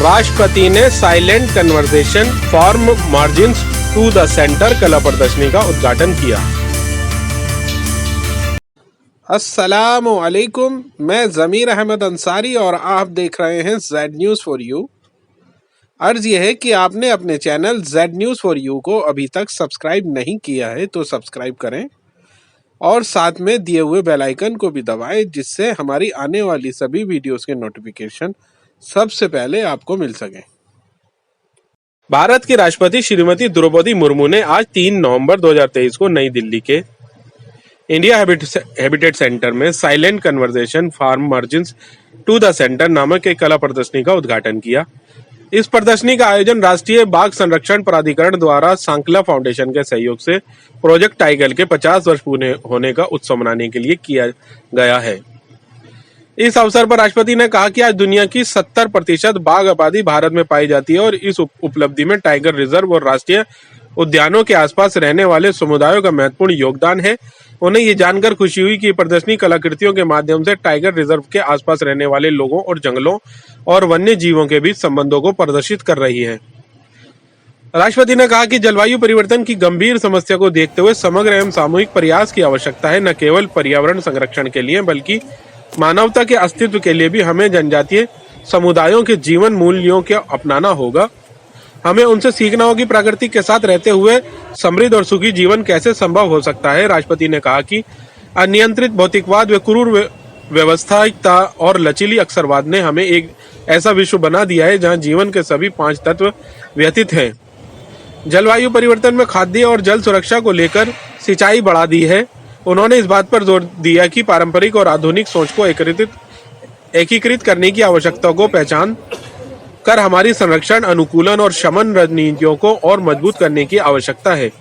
राष्ट्रपति ने silent conversation form margins to the centre कला प्रदर्शनी का उद्घाटन किया। अस्सलामु अलैकुम, मैं ज़मीर अहमद अंसारी और आप देख रहे हैं जेड न्यूज़ फॉर यू। अर्ज यह है कि आपने अपने channel Z news for you को अभी तक सब्सक्राइब नहीं किया है तो सब्सक्राइब करें और साथ में दिए हुए बेल आइकन को भी दबाएं, जिससे हमारी आने वाली सभी वीडियोस के नोटिफिकेशन सबसे पहले आपको मिल सके। भारत की राष्ट्रपति श्रीमती द्रौपदी मुर्मू ने आज 3 नवंबर 2023 को नई दिल्ली के इंडिया हैबिटेट सेंटर में silent conversation form margins to the centre नामक एक कला प्रदर्शनी का उद्घाटन किया। इस प्रदर्शनी का आयोजन राष्ट्रीय बाघ संरक्षण प्राधिकरण द्वारा सांकला फाउंडेशन के सहयोग से प्रोजेक्ट टाइगर के 50 वर्ष पूरे होने का उत्सव मनाने के लिए किया गया है। इस अवसर पर राष्ट्रपति ने कहा कि आज दुनिया की 70% बाघ आबादी भारत में पाई जाती है और इस उपलब्धि में टाइगर रिजर्व और राष्ट्रीय उद्यानों के आसपास रहने वाले समुदायों का महत्वपूर्ण योगदान है। उन्हें ये जानकर खुशी हुई कि प्रदर्शनी कलाकृतियों के माध्यम से टाइगर रिजर्व के आसपास रहने वाले लोगों और जंगलों और वन्य जीवों के बीच संबंधों को प्रदर्शित कर रही है। राष्ट्रपति ने कहा कि जलवायु परिवर्तन की गंभीर समस्या को देखते हुए समग्र एवं सामूहिक प्रयास की आवश्यकता है। न केवल पर्यावरण संरक्षण के लिए बल्कि मानवता के अस्तित्व के लिए भी हमें जनजातीय समुदायों के जीवन मूल्यों को अपनाना होगा। हमें उनसे सीखना होगा कि प्रकृति के साथ रहते हुए समृद्ध और सुखी जीवन कैसे संभव हो सकता है। राष्ट्रपति ने कहा कि अनियंत्रित भौतिकवाद व क्रूर व्यवस्थायिकता और लचीली अक्सरवाद ने हमें एक ऐसा विश्व बना दिया है जहां जीवन के सभी 5 तत्व व्यतीत हैं। जलवायु परिवर्तन में खाद्य और जल सुरक्षा को लेकर सिंचाई बढ़ा दी है। उन्होंने इस बात पर जोर दिया कि पारंपरिक और आधुनिक सोच को एकीकृत करने की आवश्यकता को पहचान कर हमारी संरक्षण, अनुकूलन और शमन रणनीतियों को और मजबूत करने की आवश्यकता है।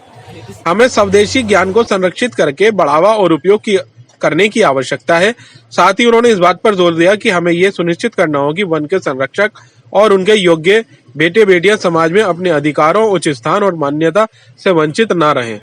हमें स्वदेशी ज्ञान को संरक्षित करके बढ़ावा और उपयोग करने की आवश्यकता है। साथ ही उन्होंने इस बात पर जोर दिया कि हमें यह सुनिश्चित करना होगा कि वन के संरक्षक और उनके योग्य बेटे बेटियां समाज में अपने अधिकारों, उच्च स्थान और मान्यता से वंचित न रहें।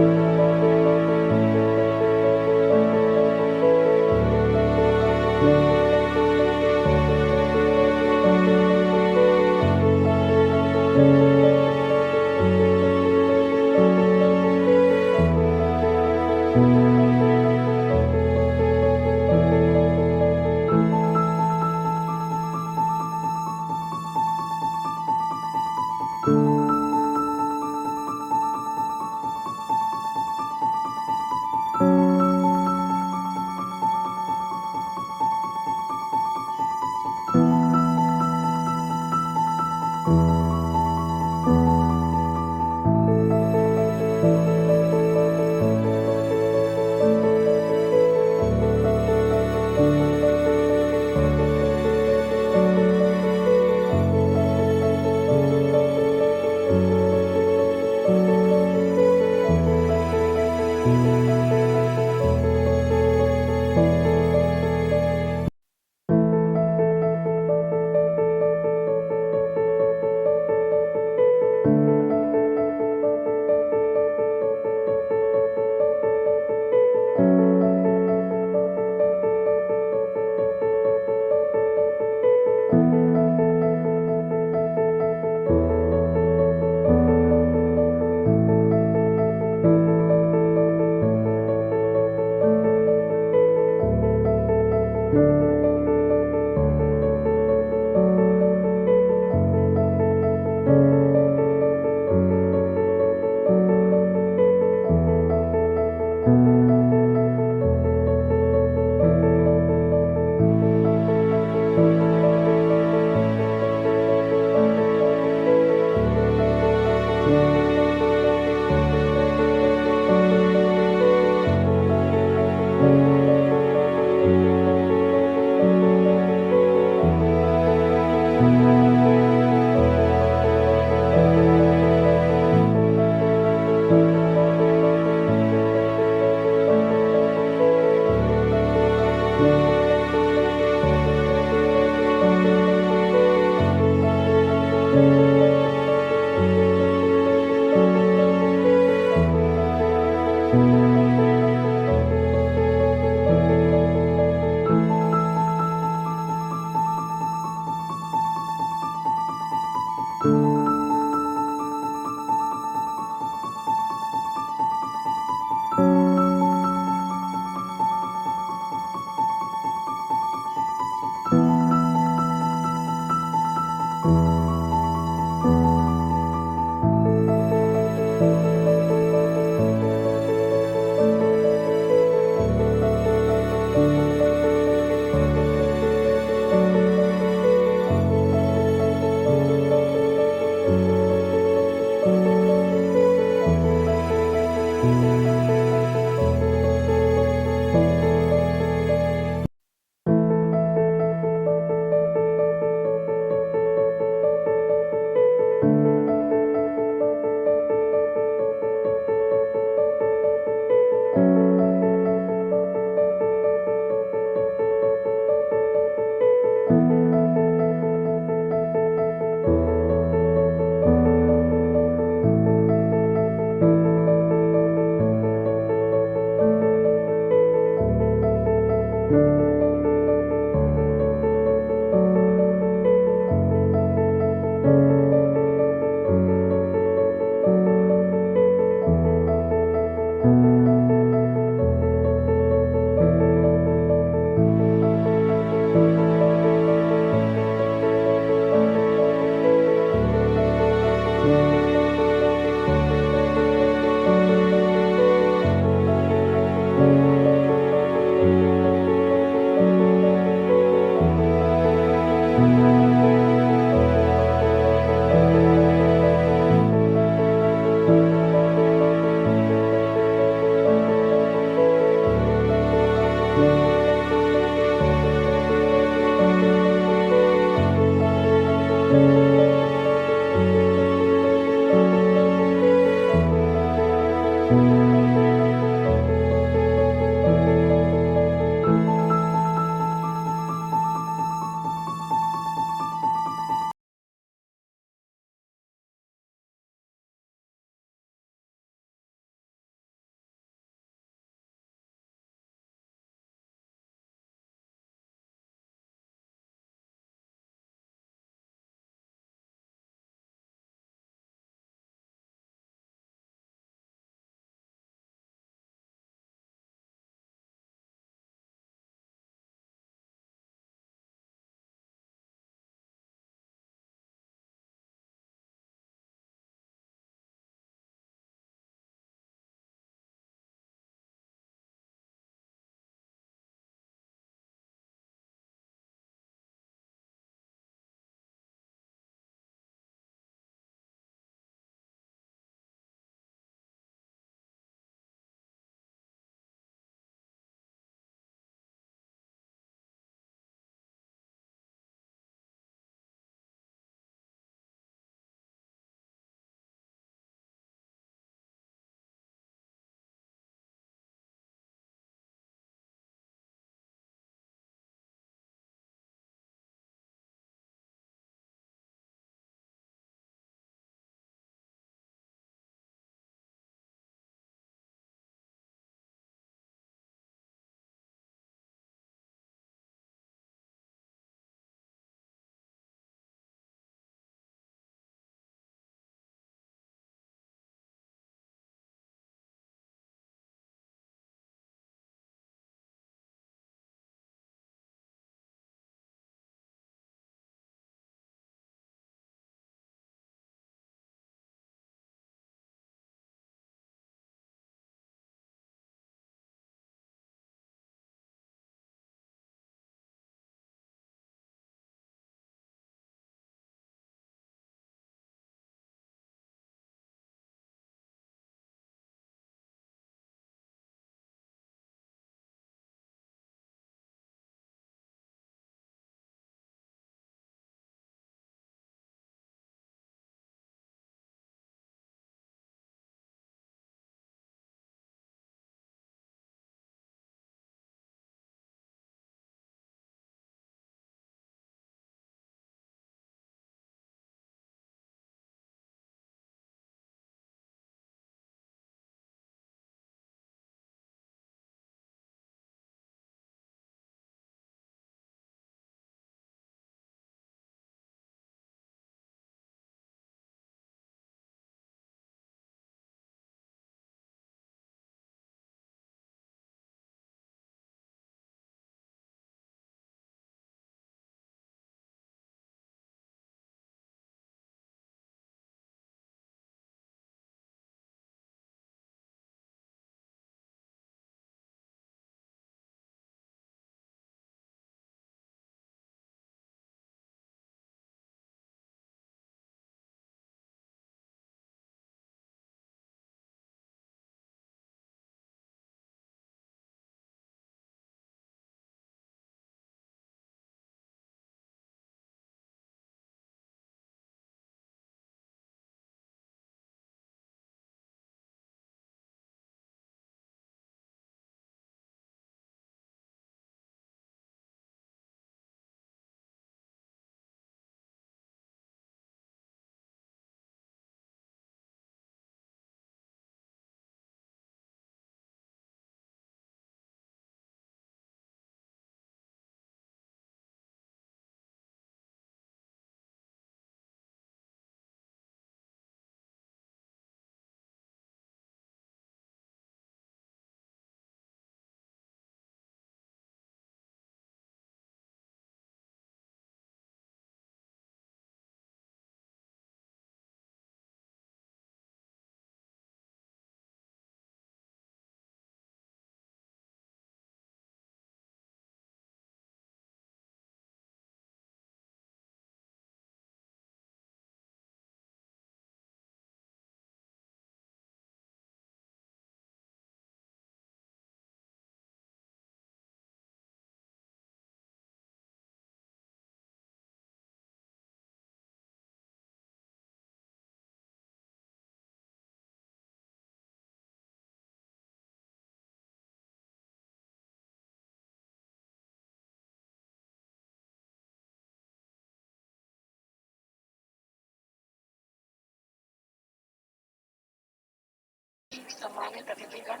सम्मानित अतिथिगण,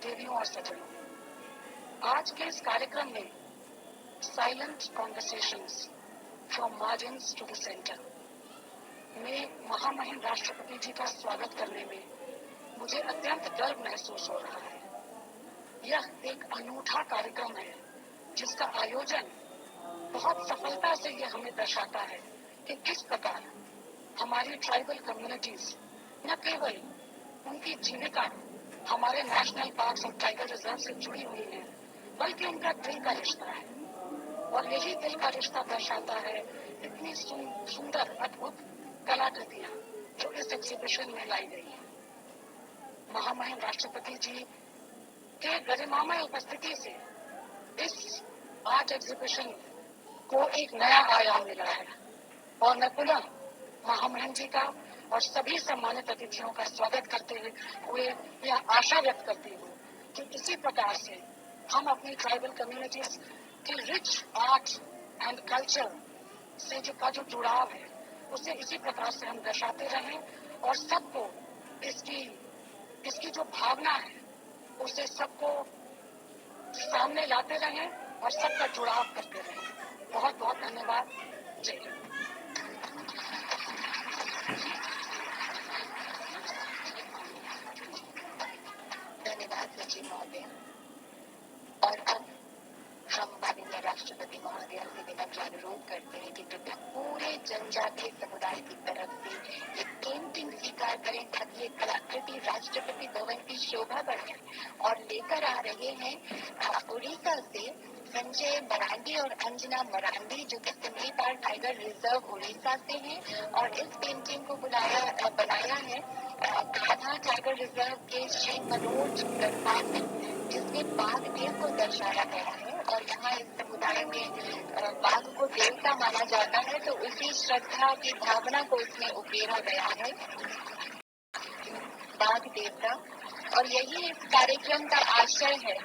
देवियों और सज्जनों, आज के इस कार्यक्रम में silent conversations from margins to the centre में महामहिम राष्ट्रपति जी का स्वागत करने में मुझे अत्यंत गर्व महसूस हो रहा है। यह एक अनूठा कार्यक्रम है जिसका आयोजन बहुत सफलता से यह हमें दर्शाता है कि किस प्रकार हमारी ट्राइबल कम्युनिटीज न केवल उनकी जीविका हमारे नेशनल पार्क्स और टाइगर रिजर्व से जुड़ी हुई है, बल्कि उनका दिल का रिश्ता है। और यही दिल का रिश्ता दर्शाता है इतनी सुंदर अद्भुत कलाकृतियां जो इस एग्जीबिशन में लाई गई है। महामहिम राष्ट्रपति जी के गरिमामय उपस्थिति से इस आर्ट एग्जीबिशन को एक नया आयाम मिला है और मैं पुनः महामहिम जी का और सभी सम्मानित अतिथियों का स्वागत करते हुए यह आशा व्यक्त करती हूँ कि इसी प्रकार से हम अपनी ट्राइबल कम्युनिटीज के रिच आर्ट एंड कल्चर से जो जुड़ाव है उसे इसी प्रकार से हम दर्शाते रहें और सबको इसकी जो भावना है उसे सबको सामने लाते रहें और सबका जुड़ाव करते रहें। बहुत बहुत धन्यवाद। जय हिंद। धन्यवाद सचिव महोदय। और अब हम माननीय राष्ट्रपति महोदय से विनम्र अनुरोध करते हैं कि कृपया पूरे जनजातीय समुदाय की तरफ से एक पेंटिंग स्वीकार करें ताकि ये कलाकृति राष्ट्रपति भवन की शोभा बढ़ाए। और लेकर आ रहे हैं उड़ीसा से संजय मरांडी और अंजना मरांडी जो कि सिमली पार टाइगर रिजर्व उड़ीसा से हैं और इस पेंटिंग को बनाया है कान्हा टाइगर रिजर्व के श्री मनोज गढ़पाल ने, जिसमें बाघ देव को दर्शाया गया है। और यहाँ इस समुदाय में बाघ को देवता माना जाता है, तो उसी श्रद्धा की भावना को इसमें उकेरा गया है, बाघ देवता। और यही इस कार्यक्रम का आशय है,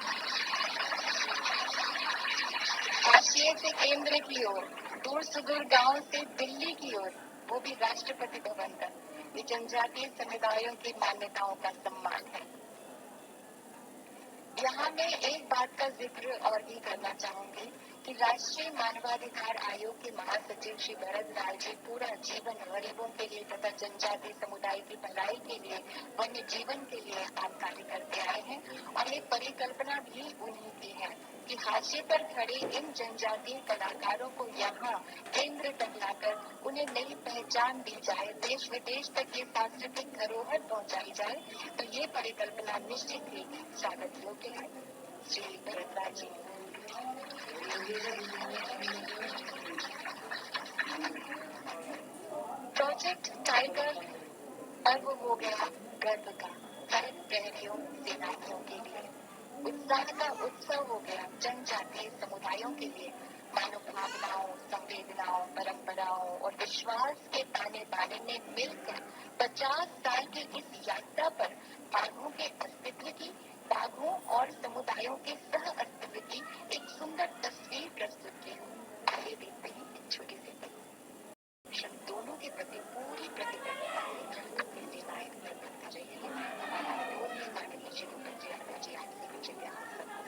आशिया से केंद्र की ओर, दूर सुदूर गांव से दिल्ली की ओर, वो भी राष्ट्रपति भवन तक, ये जनजातीय समुदायों की मान्यताओं का सम्मान है। यहाँ मैं एक बात का जिक्र और भी करना चाहूंगी कि राष्ट्रीय मानवाधिकार आयोग के महासचिव श्री भरत लाल जी पूरा जीवन गरीबों के लिए तथा जनजातीय समुदाय की भलाई के लिए, वन्य जीवन के लिए काम कार्य करते आए हैं। और ये परिकल्पना भी उन्हीं की है कि हाशिए पर खड़े इन जनजातीय कलाकारों को यहाँ केंद्र तक लाकर उन्हें नई पहचान दी जाए, देश विदेश तक ये सांस्कृतिक धरोहर पहुँचाई जाए। तो ये परिकल्पना निश्चित ही स्वागत योग्य है। श्री भरतलाल जी। प्रोजेक्ट टाइगर पर्व हो गया गर्व का हर प्रहरियों सेनानियों के लिए, उत्साह का उत्सव हो गया जनजातीय समुदायों के लिए। मानव भावनाओं, संवेदनाओं, परंपराओं और विश्वास के ताने बाने ने मिलकर 50 साल की इस यात्रा पर बाघों के अस्तित्व की, बाघों और समुदायों के सह अस्तित्व की एक सुंदर तस्वीर प्रस्तुत की। आगे देखते हैं एक छोटी सी दोनों के प्रति पूरी प्रतिबद्धता से अपनी सेवाएं करते रहिए। हमारा अनुरोध है माननीय श्री मुखर्जी यादव जी आपसे विजय आप सबको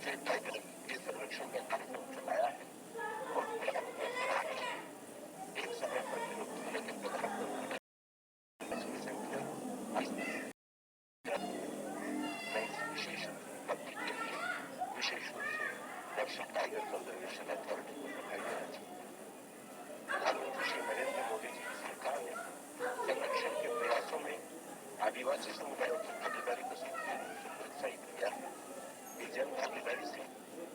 से टाइगर के संरक्षण का कार्यक्रम चलाया है और एक समय पर विलुप्त होने के कगार पर की संख्या विशेष भक्ति के लिए विशेष रूप से नेशनल टाइगर कंजर्वेशन अथॉरिटी को लगाई जाना चाहिए। प्रधानमंत्री श्री नरेंद्र मोदी जी की सरकार ने संरक्षण के प्रयासों में आदिवासी समुदायों की भागीदारी को सक्रिय रूप से प्रोत्साहित किया है। इस जन भागीदारी से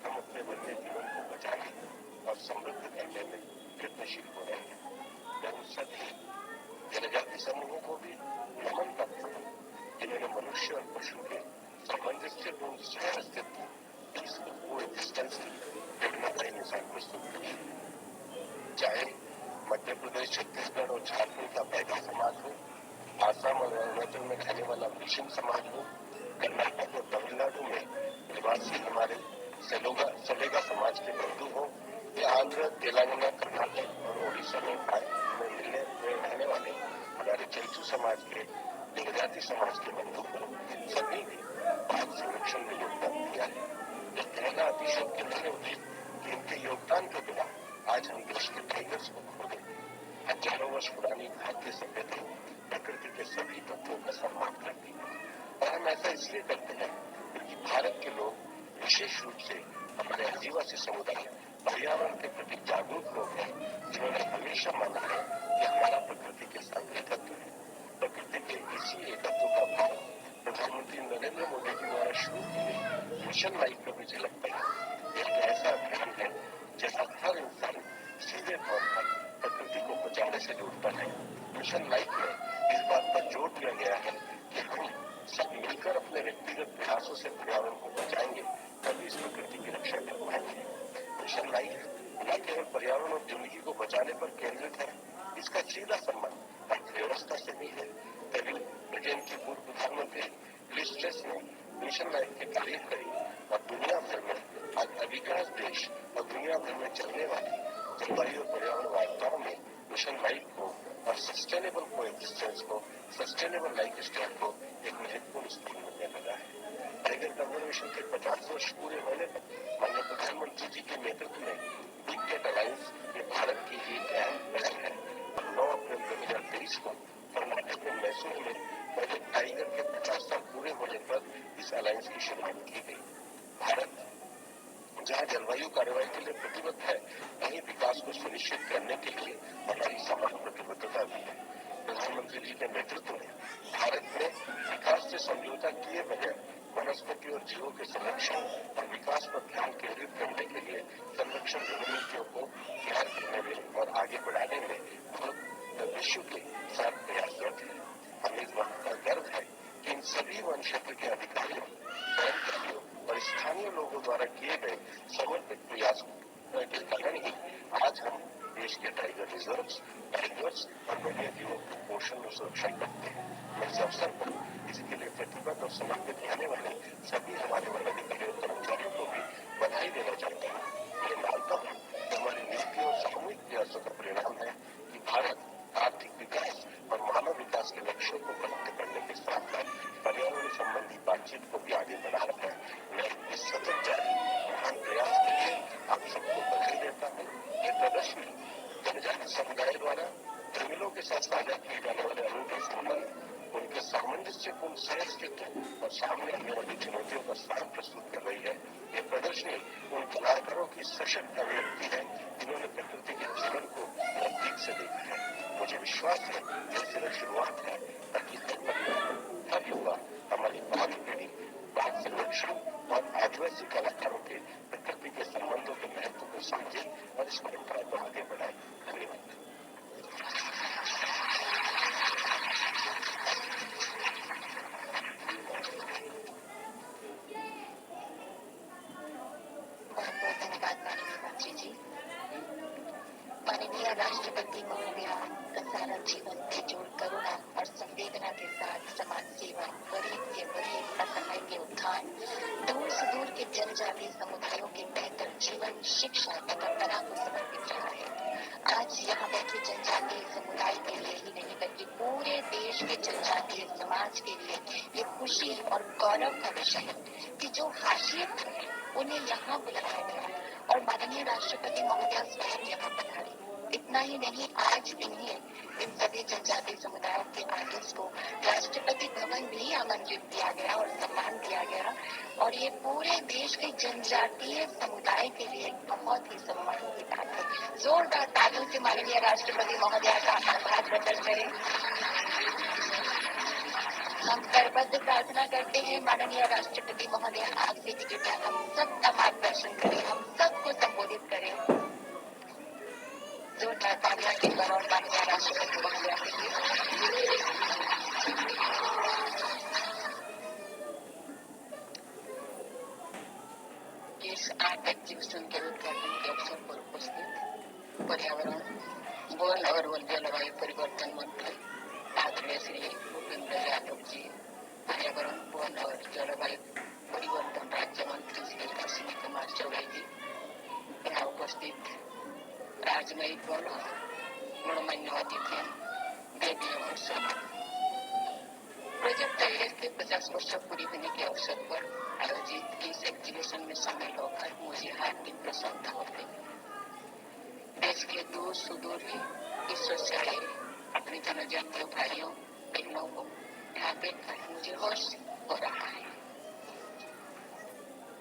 हम अपने वन्य जीवन को बचाने और समृद्ध करने में प्रयत्नशील हो रहे हैं। मैं उन सभी जनजाति समूहों को भी नमन करता हूँ जिन्होंने मनुष्य और पशु के सामंजस्यपूर्ण सह अस्तित्व कोएग्जिस्टेंस की प्रेरणादायी मिसाल प्रस्तुत की। चाहे मध्य प्रदेश, छत्तीसगढ़ और झारखंड का पैदा समाज हो, आसाम और अरुणाचल में रहने वाला मिशन समाज हो, कर्नाटक और तमिलनाडु में निवासी हमारे सलेगा समाज के बंधु हो, या आंध्र, तेलंगाना, कर्नाटक और ओडिशा में रहने वाले हमारे चंचू समाज के जनजाति समाज के बंधु हो, सभी ने बाघ संरक्षण में योगदान दिया है। यह कहना अतिशयोक्ति नहीं होती कि इनके योगदान के बिना आज हम देश के टाइगर्स को खो देंगे। हजारों वर्ष पुरानी भारतीय सभ्यता प्रकृति के सभी तत्वों का सम्मान करती है और हम ऐसा इसलिए करते हैं क्योंकि भारत के लोग, विशेष रूप से हमारे आदिवासी समुदाय, पर्यावरण के प्रति जागरूक लोग हैं, जिन्होंने हमेशा माना है कि हमारा प्रकृति के साथ एकत्व है। प्रकृति के इसी एकत्व का भाव प्रधानमंत्री नरेंद्र मोदी जी द्वारा शुरू की गई मिशन लाइफ में भी झलकता है। एक ऐसा अभियान है जहां हर इंसान सीधे तौर पर प्रकृति को बचाने से जुड़ता है। मिशन लाइफ में इस बात पर जोर दिया गया है कि हम सब मिलकर अपने व्यक्तिगत प्रयासों से पर्यावरण को बचाएंगे, तभी इस प्रकृति की रक्षा कर पाएंगे। मिशन लाइफ न केवल पर्यावरण और जिंदगी को बचाने पर केंद्रित है, इसका सीधा संबंध अर्थव्यवस्था से भी है। तभी ब्रिटेन की पूर्व प्रधानमंत्री लिज ट्रस ने मिशन लाइफ की तारीफ करी और दुनिया भर में आज अधिकांश देश और दुनिया भर में चलने वाली जलवायु और पर्यावरण वार्ताओं में मिशन लाइफ को और सस्टेनेबल कोएग्जिस्टेंस को, सस्टेनेबल लाइफ स्टाइल को एक महत्वपूर्ण स्थान मिलने लगा है। टाइगर कंजर्वेशन के 50 वर्ष पूरे होने पर माननीय प्रधानमंत्री जी के नेतृत्व में बिग कैट अलायंस ये भारत की एक अहम पहल है और 9 अप्रैल 2023 को कर्नाटक में मैसूर में पहले टाइगर के 50 साल पूरे होने पर इस अलायंस की शुरुआत की गई। भारत जहाँ जलवायु कार्रवाई के लिए प्रतिबद्ध है, वहीं विकास को सुनिश्चित करने के लिए हमारी समान प्रतिबद्धता भी है। प्रधानमंत्री जी के नेतृत्व में भारत ने विकास से समझौता किए बगैर वनस्पति और जीवों के संरक्षण और विकास पर ध्यान केंद्रित करने के लिए संरक्षण रणनीतियों को तैयार करने में और आगे बढ़ाने में बहुत विश्व के साथ प्रयासरत है। हमें इस बात का गर्व है कि इन सभी वन क्षेत्र के अधिकारियों, कर्मचारियों और स्थानीय लोगों द्वारा किए गए समर्पित प्रयास के कारण ही आज हम देश के टाइगर रिजर्व्स, टाइगर्स और वन्य जीवों को पोषण और सुरक्षा करते हैं। मैं इस अवसर पर इसके लिए प्रतिबद्ध और समर्पित रहने वाले सभी हमारे वन अधिकारियों और कर्मचारियों को भी बधाई देना चाहता हूँ। मैं मानता हूँ कि हमारी नीति और सामूहिक प्रयासों का परिणाम है कि भारत आर्थिक विकास और मानव विकास के लक्ष्यों को प्राप्त करने के साथ साथ पर्यावरण संबंधी बातचीत को भी आगे बढ़ा रहा है। मैं इस सतत जारी महान प्रयास के लिए आप सबको बधाई देता हूँ। ये प्रदर्शनी जनजाति समुदाय द्वारा जंगलों के साथ साझा किए जाने वाले अनूठे संबंध, उनके सामंजस्यपूर्ण सहअस्तित्व और सामने आने वाली चुनौतियों का सार प्रस्तुत कर रही है। ये प्रदर्शनी उन कलाकारों की सशक्त अभिव्यक्ति है जिन्होंने प्रकृति के जीवन को नजदीक से देखा है। मुझे विश्वास है यह सिर्फ शुरुआत है, ताकि हर परिवार, हर युवा, हमारी भावी पीढ़ी बाघ संरक्षण और आदिवासी कलाकारों के प्रकृति के संबंधों के महत्व को समझे और इस परंपरा को आगे बढ़ाए। धन्यवाद। माननीय राष्ट्रपति महोदया का सारा जीवन बेजोड़ करुणा और संवेदना के साथ समाज सेवा, गरीब के गरीब, असहाय के उत्थान, दूर सुदूर के जनजातीय समुदायों के बेहतर जीवन, शिक्षा तथा कला को समर्पित रहा है। आज यहाँ बैठे जनजातीय समुदाय के लिए ही नहीं बल्कि पूरे देश के जनजातीय समाज के लिए ये खुशी और गौरव का विषय है कि जो हाशिए पर है उन्हें यहाँ बुलाया गया और माननीय राष्ट्रपति महोदया स्वयं यहाँ पधारे। इतना ही नहीं, आज इन्हें इन सभी जनजातीय समुदायों के आर्टिस्ट को राष्ट्रपति भवन भी आमंत्रित किया गया और सम्मान दिया गया, और ये पूरे देश के जनजातीय समुदाय के लिए एक बहुत ही सम्मान की बात है। जोरदार तालियों से माननीय राष्ट्रपति महोदया का आभार प्रकट करें। हम करबद्ध प्रार्थना करते हैं माननीय राष्ट्रपति महोदय आपसे कि कृपया हम सबका मार्गदर्शन करें, हम सबको संबोधित करें। जोरदार तालियां एक बार और माननीय राष्ट्रपति महोदय के लिए। इस आर्ट एग्जीबिशन के उद्घाटन के अवसर पर उपस्थित पर्यावरण, वन और जलवायु परिवर्तन मंत्री आदरणीय श्री भूपेंद्र यादव जी, पर्यावरण, वन और जलवायु परिवर्तन राज्य मंत्री श्री अश्विनी कुमार चौबे जी, यहाँ उपस्थित राजनयिक वन गणमान्य अतिथि, देवियों और सभी। प्रोजेक्ट टाइगर के 50 वर्ष पूरी होने के अवसर पर आयोजित इस एग्जीबिशन में शामिल होकर मुझे हार्दिक प्रसन्नता हो रही है। देश के दूर सुदूर विश्व से आए अपने जनजातीय भाइयों बहनों को यहाँ देखकर मुझे हर्ष हो रहा है।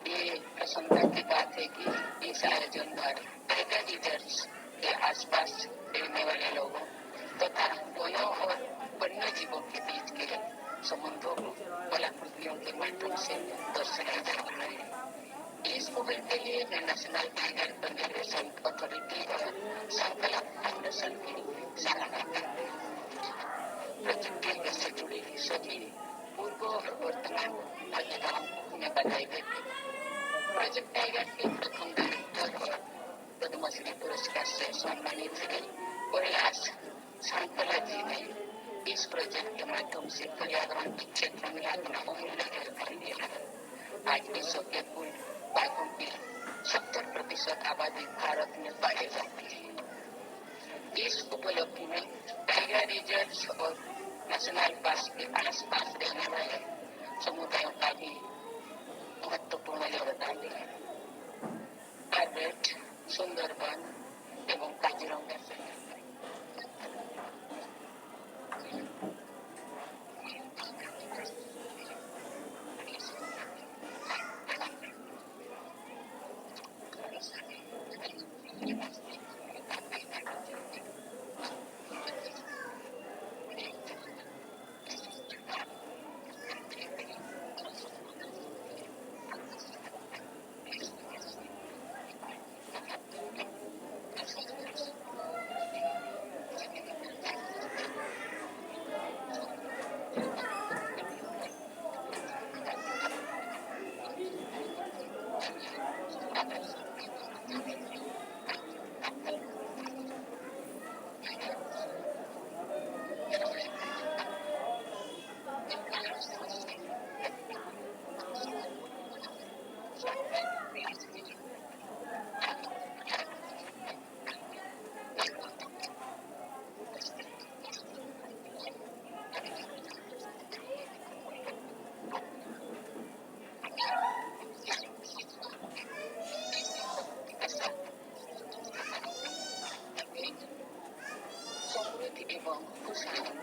ये प्रसन्नता की बात है कि इस आयोजन द्वारा टाइगर रिजर्व के आसपास रहने वाले लोगों तथा वनों और वन्य जीवों के बीच के संबंधों को कलाकृतियों के माध्यम से दर्शाया जा रहा है। इस पहल के लिए मैं नेशनल टाइगर कंजर्वेशन अथॉरिटी और संकल्प फाउंडेशन की सराहना करती हूँ। प्रोजेक्ट टाइगर से जुड़ी सभी पूर्व और वर्तमान भागीदारों को मैं बधाई देती हूँ। प्रोजेक्ट टाइगर के प्रथम डायरेक्टर और पद्मश्री पुरस्कार से सम्मानित श्री कैलाश सांकला जी ने इस प्रोजेक्ट के माध्यम से पर्यावरण के क्षेत्र में अपना अमूल्य योगदान दिया है। आज विश्व के कुल बाघों की 70% आबादी भारत में पाई जाती है। इस उपलब्धि में टाइगर रिजर्व और नेशनल पार्क के आसपास रहने वाले समुदायों का भी महत्वपूर्ण योगदान दिया है। कार्बेट, सुंदरबन एवं काजीरंगा से एवं खुशहाल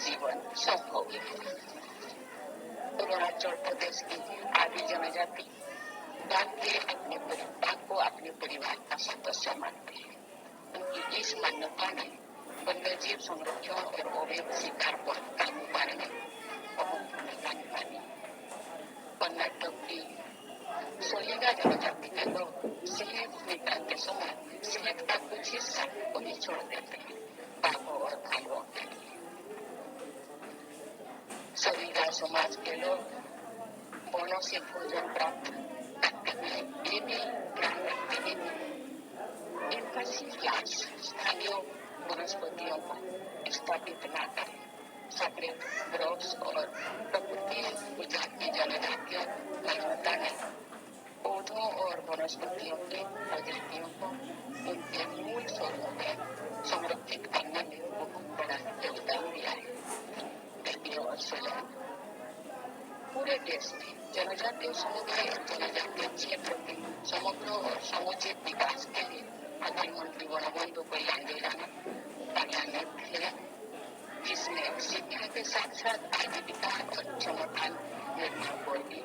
जीवन संभव है। अरुणाचल प्रदेश की आदि जनजाति बाघ को अपने परिवार का सदस्य मानते हैं। उनकी इस मान्यता ने वन्यजीव संरक्षण और अवैध शिकार पर काबू पाने में बहुत भूमिका निभाई। कर्नाटक की सोलिगा जनजाति के लोग सिलेट निकाल के समय सिलेट का कुछ हिस्सा वही छोड़ देते हैं बाघों और भालुओं के लिए। सोलिगा समाज के लोग वनों से भोजन प्राप्त करते हैं, ये भी ध्यान रखते हैं कि इनका शिलान्यास स्थानीय वनस्पतियों को स्थापित न करें। सैक्रेड ग्रोव्स और प्रकृति पूजा की जनजातियों मान्यता ने पौधों और वनस्पतियों की प्रजातियों को उनके मूल स्वरूप में संरक्षित करने में बहुत बड़ा योगदान दिया है। देवियों और सजन, पूरे देश में जनजातीय समुदाय और जनजातीय क्षेत्र के समग्र और समुचित विकास के लिए प्रधानमंत्री वनबंधु कल्याण योजना कार्यान्वित है, जिसमें शिक्षा के साथ साथ आजीविका और क्षमता निर्माण पर भी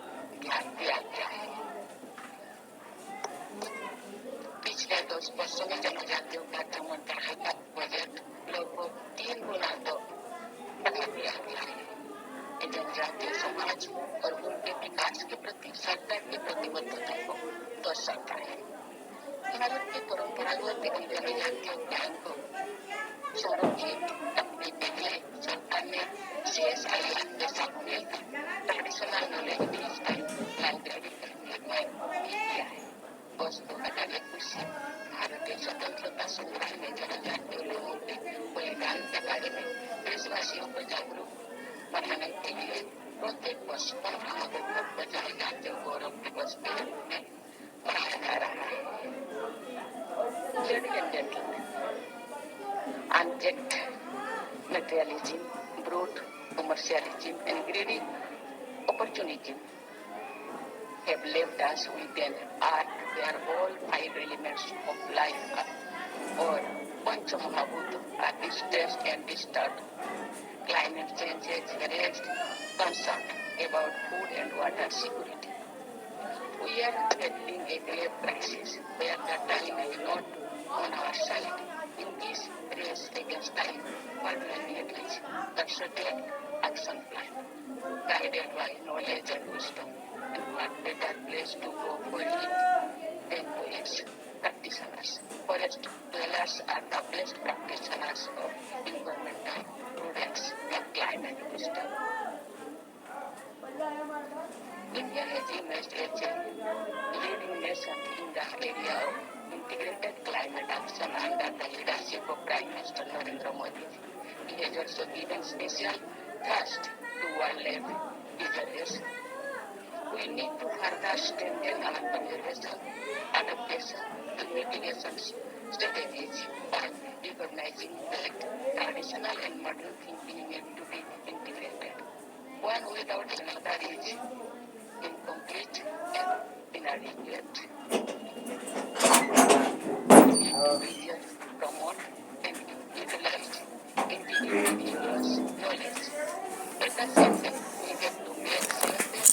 ध्यान दिया गया है। पिछले 10 वर्षों में जनजातियों का मंत्रालय का बजट लगभग 3 गुना तो बढ़ा दिया गया है। जनजातीय समाज और उनके विकास के प्रति सरकार की प्रतिबद्धता को दर्शाता है। भारत के परंपरागत एवं जनजातीय ज्ञान को संरक्षित करने के लिए सरकार ने CSIR के साथ मिलकर ट्रेडिशनल नॉलेज लाइब्रेरी का निर्माण किया है। वर्ष 2021 से भारतीय स्वतंत्रता संग्राम में जनजातीय लोगों के बलिदान के बारे में देशवासियों को जागरूक बनाने के लिए प्रत्येक वर्ष 15 अक्टूबर को जनजातीय गौरव दिवस के रूप में मनाया जा रहा है। Ladies and gentlemen, unchecked materialism, brute commercialism, and greedy opportunism have left us with an art where all 5 elements of life or Panchamahabhuta are distressed and disturbed. Climate change has raised concern about food and water security. We are battling a grave crisis where the time is not on our side. In this race against time, what can we address? The strategic action plan, guided by knowledge and wisdom, and what better place to go for it than to its practitioners. Forest dwellers are the best practitioners of environmental prudence and climate wisdom. India has emerged as a leading nation in the area of integrated climate action under the leadership of Prime Minister Narendra Modi. He has also given special thrust to wildlife preservation. We need to further strengthen our conservation, adaptation, and mitigation strategies by recognizing that traditional and modern thinking need to be integrated. One without another is incomplete and inadequate. Preserve, promote, and utilize indigenous knowledge. At the same time, we have to make sure that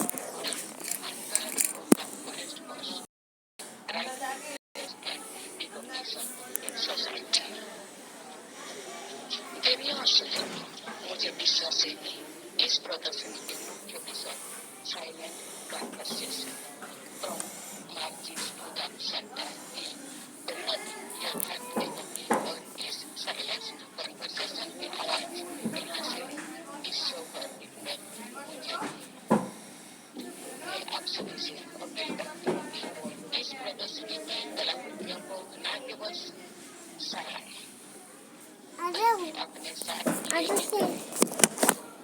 forest costs right and recognition in society. देवियों और सज्जनों, मुझे विश्वास है कि इस प्रदर्शनी के मुख्य विषय silent conversation from margins to the centre की नदी या फैक्ट्री होगी और इस साइलेंस कन्वर्सेशन की आवाज यहाँ से विश्व भर में गूंजेगी। मैं आप सभी से अपील करती हूँ कि इस प्रदर्शनी की कलाकृतियों को न केवल सराहें, अपने साथ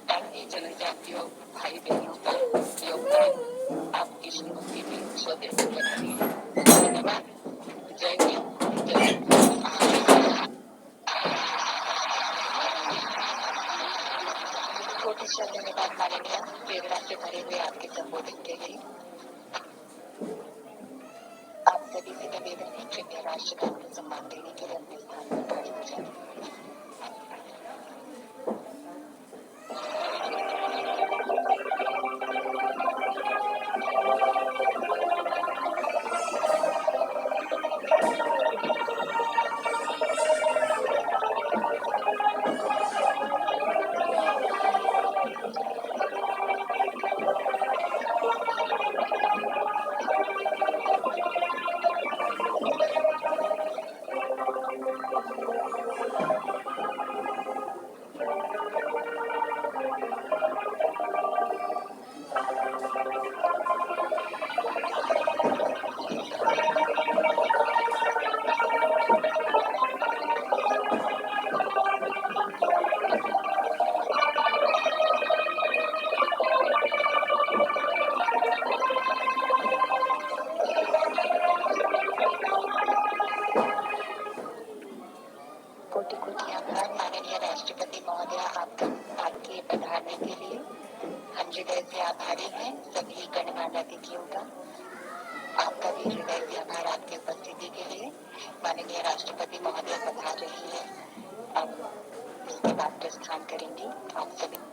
ताकि जनजातियों भाई बहनों का योगदान आपकी स्मृति में स्वदेश बनानी है। धन्यवाद। जय हिंद, जय कोटि से धन्यवाद माननीय प्रेरणा से भरे हुए आपके संबोधन के लिए। आप सभी से निवेदन है कृपया राष्ट्रगान को सम्मान देने के लिए अपने स्थान पर बैठ जाएं। माननीय राष्ट्रपति महोदय पधार रही है, अब उसके बाद प्रस्थान करेंगी। आप सभी